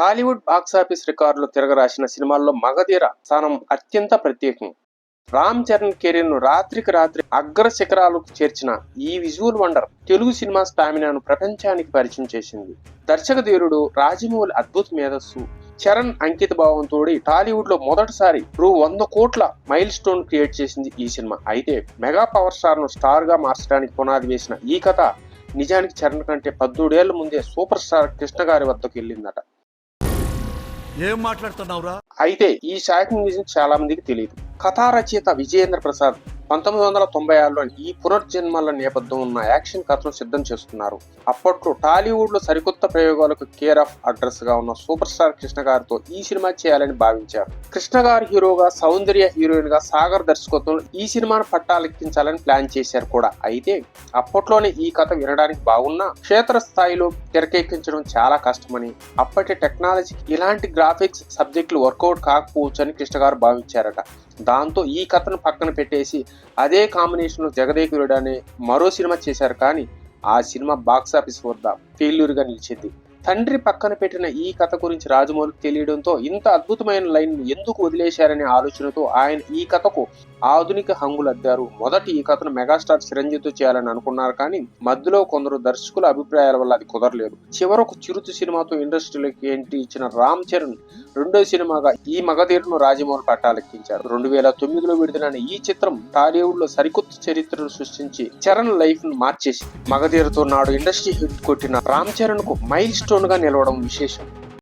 Tollywood box office రికార్డులు తిరగరాసిన సినిమాల్లో మగధీర స్థానం అత్యంత ప్రత్యేకం. రామ్ చరణ్ కెరీర్ ను రాత్రికి రాత్రి అగ్ర శిఖరాలకు చేర్చిన ఈ విజువల్ వండర్ తెలుగు సినిమా స్టామినాను ప్రపంచానికి పరిచయం చేసింది. దర్శక ధీరుడు రాజమౌళి అద్భుత మేధస్సు, చరణ్ అంకిత భావంతో టాలీవుడ్ లో మొదటిసారి రూ. 100 కోట్ల మైల్ స్టోన్ క్రియేట్ చేసింది ఈ సినిమా. అయితే మెగా పవర్ స్టార్ ను స్టార్ గా మార్చడానికి పునాది వేసిన ఈ కథ నిజానికి చరణ్ కంటే 17 ఏళ్ల ముందే సూపర్ స్టార్ కృష్ణ గారి వద్దకు వెళ్ళిందట. ఏం మాట్లాడుతున్నావురా? అయితే ఈ షాకింగ్ విజయం చాలా మందికి తెలియదు. కథా రచయిత విజయేంద్ర ప్రసాద్ 1996లోని ఈ పునర్జన్మల నేపథ్యం ఉన్న యాక్షన్ కథను సిద్ధం చేస్తున్నారు. అప్పట్లో టాలీవుడ్ లో సరికొత్త ప్రయోగాలకు కేర్ ఆఫ్ అడ్రస్ గా ఉన్న సూపర్ స్టార్ కృష్ణ గారితో ఈ సినిమా చేయాలని భావించారు. కృష్ణ గారి హీరోగా, సౌందర్య హీరోయిన్ గా సాగర్ దర్శకత్వంలో ఈ సినిమాను పట్టాలెక్కించాలని ప్లాన్ చేశారు కూడా. అయితే అప్పట్లోనే ఈ కథ వినడానికి బాగున్నా క్షేత్ర స్థాయిలో తెరకెక్కించడం చాలా కష్టమని, అప్పటి టెక్నాలజీకి ఇలాంటి గ్రాఫిక్స్ సబ్జెక్టులు వర్కౌట్ కాకపోవచ్చని కృష్ణ గారు భావించారట. దాంతో ఈ కథను పక్కన పెట్టేసి అదే కాంబినేషన్ లో జగదేకుడు అనే మరో సినిమా చేశారు. కానీ ఆ సినిమా బాక్సాఫీస్ వద్ద ఫెయిల్యూర్ గా నిలిచింది. తండ్రి పక్కన పెట్టిన ఈ కథ గురించి రాజమౌళికి తెలియడంతో ఇంత అద్భుతమైన లైన్ ఎందుకు వదిలేశారనే ఆలోచనతో ఆయన ఈ కథకు ఆధునిక హంగులద్దారు. మొదటి ఈ కథను మెగాస్టార్ చిరంజీవితో చేయాలని అనుకున్నారు. కానీ మధ్యలో కొందరు దర్శకుల అభిప్రాయాల వల్ల అది కుదరలేదు. చివరకు చిరుత సినిమాతో ఇండస్ట్రీలోకి ఎంట్రీ ఇచ్చిన రామ్ చరణ్ రెండో సినిమాగా ఈ మగధీరను రాజమౌళి పట్టాలెక్కించారు. 2009లో విడుదలైన ఈ చిత్రం టాలీవుడ్ లో సరికొత్త చరిత్రను సృష్టించి చరణ్ లైఫ్ ను మార్చేసి మగధీరతో నాడు ఇండస్ట్రీ హిట్ కొట్టిన రామ్ చరణ్ కు మైల్ స్టోన్ గా నిలవడం విశేషం.